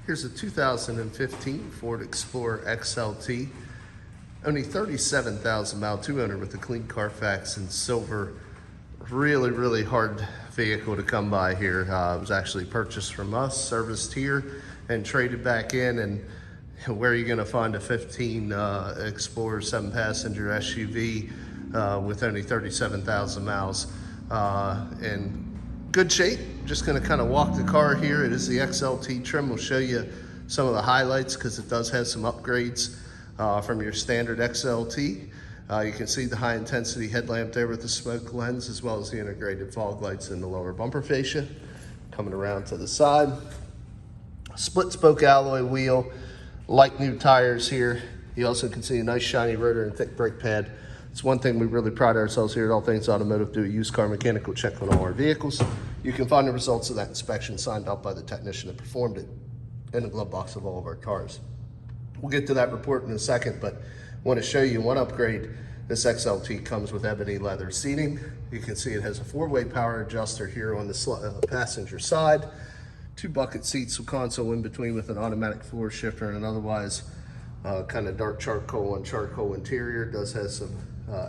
Here's a 2015 Ford Explorer XLT. Only 37,000 mile, 200 with a clean Carfax and silver. Really hard vehicle to come by here. It was actually purchased from us, serviced here, and traded back in. And where are you gonna find a 15 Explorer 7-passenger SUV with only 37,000 miles? In good shape. Just gonna kind of walk the car here. It is the XLT trim. We'll show you some of the highlights because it does have some upgrades from your standard XLT. You can see the high intensity headlamp there with the smoke lens, as well as the integrated fog lights in the lower bumper fascia. Coming around to the side. Split spoke alloy wheel, like new tires here. You also can see a nice shiny rotor and thick brake pad. It's one thing we really pride ourselves here at All Things Automotive, do a used car mechanical check on all our vehicles. You can find the results of that inspection signed up by the technician that performed it in the glove box of all of our cars. We'll get to that report in a second, but I want to show you one upgrade. This XLT comes with ebony leather seating. You can see it has a 4-way power adjuster here on the passenger side. 2 bucket seats with console in between with an automatic floor shifter and an otherwise kind of dark charcoal and charcoal interior. It does have some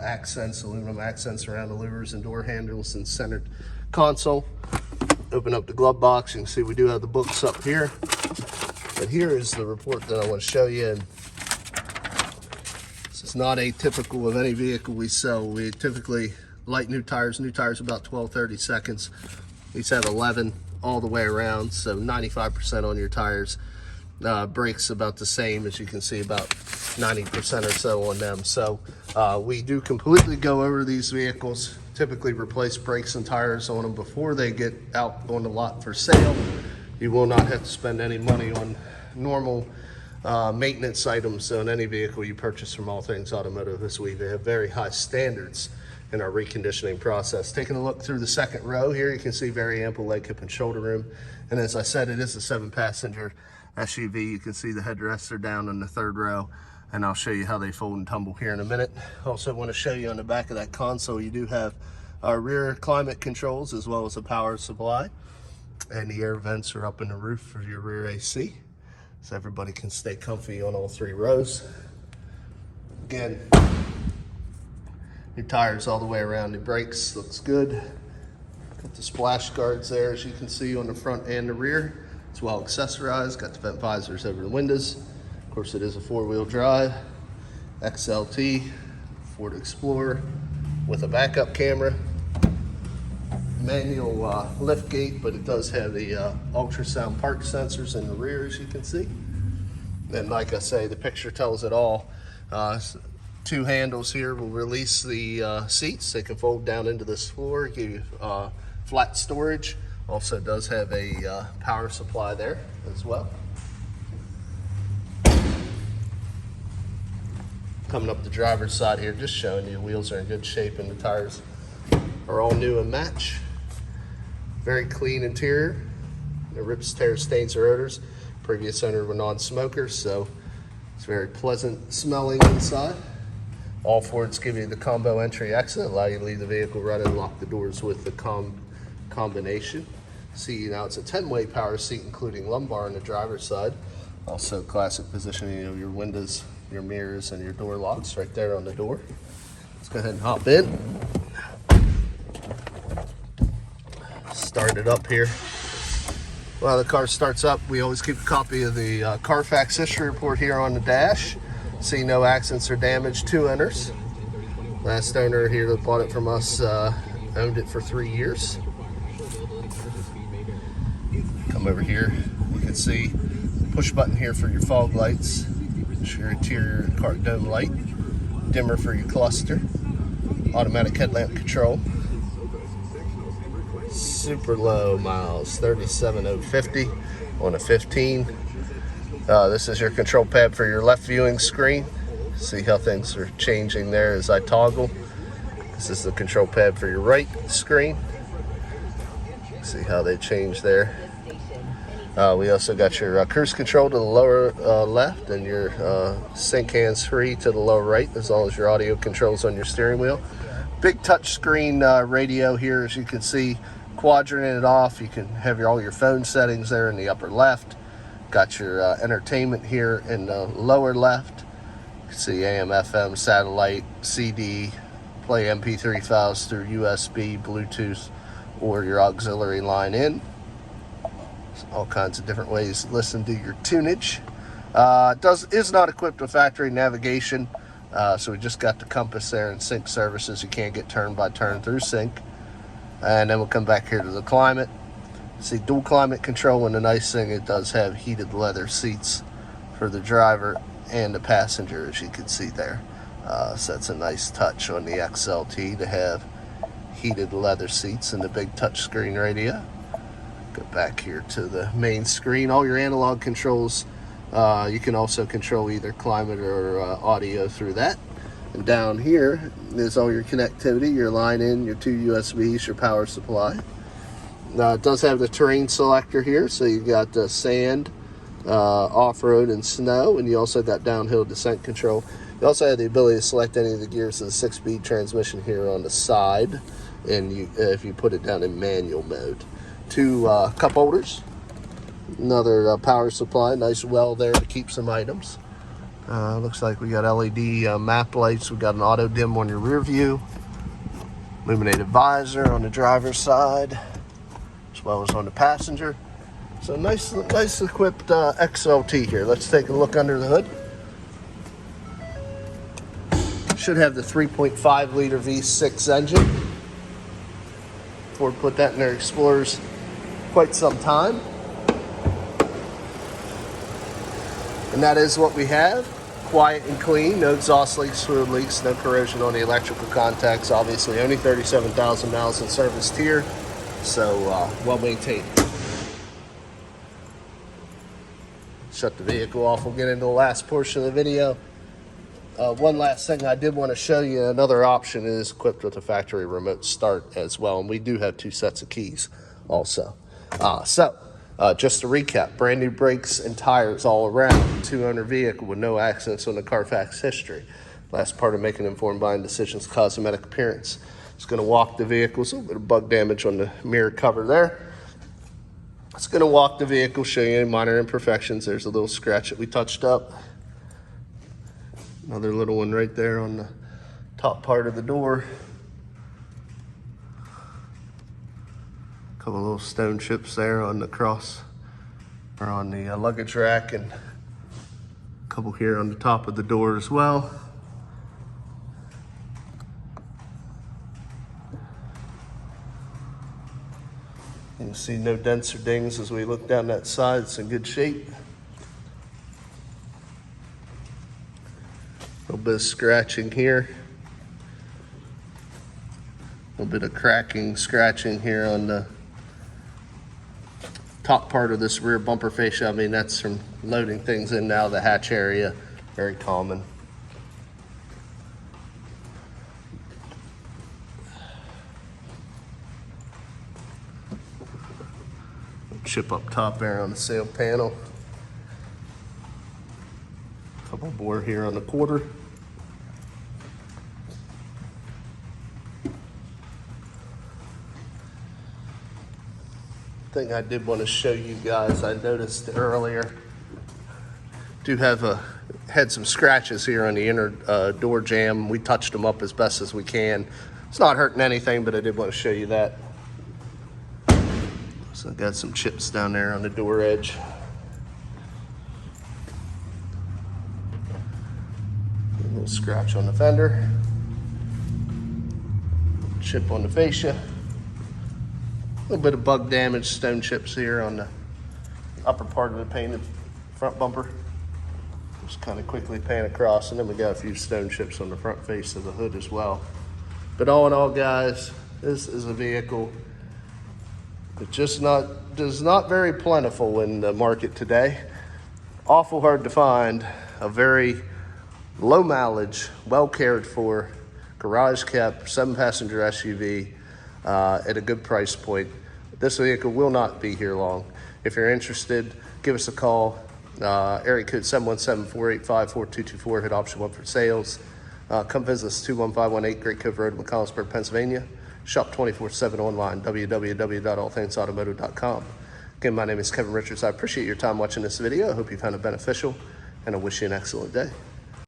accents, aluminum accents around the louvers and door handles and centered console. Open up the glove box. You can see we do have the books up here. But here is the report that I want to show you. And this is not atypical of any vehicle we sell. We typically light new tires about 12-30 seconds. These have 11 all the way around, so 95% on your tires. Brakes about the same, as you can see, about 90% or so on them. So we do completely go over these vehicles, typically replace brakes and tires on them before they get out on the lot for sale. You will not have to spend any money on normal maintenance items on any vehicle you purchase from All Things Automotive this week. They have very high standards in our reconditioning process. Taking a look through the second row here, you can see very ample leg, hip, and shoulder room. And as I said, it is a 7-passenger SUV. You can see the headrests are down in the third row, and I'll show you how they fold and tumble here in a minute. Also want to show you on the back of that console, you do have our rear climate controls as well as a power supply, and the air vents are up in the roof for your rear AC, so everybody can stay comfy on all 3 rows. Again, your tires all the way around, the brakes looks good. Got the splash guards there, as you can see, on the front and the rear. It's well accessorized, got the vent visors over the windows. Of course, it is a 4-wheel drive, XLT, Ford Explorer with a backup camera. Manual lift gate, but it does have the ultrasound park sensors in the rear, as you can see. And like I say, the picture tells it all. 2 handles here will release the seats. They can fold down into this floor, give you flat storage. Also does have a power supply there as well. Coming up the driver's side here, just showing you wheels are in good shape and the tires are all new and match. Very clean interior. No rips, tears, stains, or odors. Previous owner were non-smokers, so it's very pleasant smelling inside. All Fords give you the combo entry exit, allow you to leave the vehicle running and lock the doors with the combination. See, now it's a 10-way power seat, including lumbar on the driver's side. Also classic positioning of your windows, your mirrors, and your door locks right there on the door. Let's go ahead and hop in. Start it up here. While the car starts up, we always keep a copy of the Carfax history report here on the dash. See no accidents or damage, 2 owners. Last owner here that bought it from us owned it for 3 years. Come over here, you can see push button here for your fog lights, your interior car dome light, dimmer for your cluster, automatic headlamp control. Super low miles, 37,050 on a 15. This is your control pad for your left viewing screen. See how things are changing there as I toggle. This is the control pad for your right screen. See how they change there. We also got your cruise control to the lower left and your sync hands free to the lower right, as well as your audio controls on your steering wheel. Big touch screen radio here, as you can see, quadranted it off. You can have all your phone settings there in the upper left. Got your entertainment here in the lower left. You can see AM, FM, satellite, CD, play MP3 files through USB, Bluetooth, or your auxiliary line in. So all kinds of different ways to listen to your tunage. Is not equipped with factory navigation, so we just got the compass there and sync services. You can't get turn by turn through sync. And then we'll come back here to the climate. See, dual climate control, and the nice thing, it does have heated leather seats for the driver and the passenger, as you can see there. So that's a nice touch on the XLT to have heated leather seats and the big touchscreen radio. Go back here to the main screen. All your analog controls, you can also control either climate or audio through that. And down here is all your connectivity, your line in, your 2 USBs, your power supply. It does have the terrain selector here, so you got sand, off-road, and snow, and you also got downhill descent control. You also have the ability to select any of the gears of the 6-speed transmission here on the side, and if you put it down in manual mode. 2 cup holders, another power supply, nice well there to keep some items. Looks like we got LED map lights. We got an auto dim on your rear view, illuminated visor on the driver's side, as well as on the passenger. So nice equipped XLT here. Let's take a look under the hood. Should have the 3.5 liter V6 engine. Ford put that in their Explorers quite some time. And that is what we have. Quiet and clean, no exhaust leaks, fluid leaks, no corrosion on the electrical contacts. Obviously only 37,000 miles in service here, so well maintained. Shut the vehicle off. We'll get into the last portion of the video. One last thing I did want to show you, another option is equipped with a factory remote start as well, and we do have 2 sets of keys also. Just to recap, brand new brakes and tires all around, 2-owner vehicle with no accidents on the Carfax history. Last part of making informed buying decisions, Cosmetic Appearance. It's going to walk the vehicle, a little bit of bug damage on the mirror cover there. It's going to walk the vehicle, show you any minor imperfections. There's a little scratch that we touched up. Another little one right there on the top part of the door. Couple little stone chips there on the cross, or on the luggage rack, and a couple here on the top of the door as well. You can see no dents or dings as we look down that side. It's in good shape. A little bit of scratching here. A little bit of cracking, scratching here on the top part of this rear bumper fascia. I mean, that's from loading things in now, the hatch area, very common. Chip up top there on the sail panel. Couple bore here on the quarter. Thing I did want to show you guys, I noticed earlier, do have had some scratches here on the inner door jamb. We touched them up as best as we can. It's not hurting anything, but I did want to show you that. So I got some chips down there on the door edge. A little scratch on the fender. Chip on the fascia. A little bit of bug damage, stone chips here on the upper part of the painted front bumper. Just kind of quickly pan across, and then we got a few stone chips on the front face of the hood as well. But all in all, guys, this is a vehicle that just is not very plentiful in the market today. Awful hard to find a very low mileage, well cared for, garage kept, 7-passenger SUV at a good price point. This vehicle will not be here long. If you're interested, give us a call. Area code 717-485-4224, hit option 1 for sales. Come visit us, 21518 Great Cove Road, McCollinsburg, Pennsylvania. Shop 24/7 online, www.allthingsautomotive.com. Again, my name is Kevin Richards. I appreciate your time watching this video. I hope you found it beneficial, and I wish you an excellent day.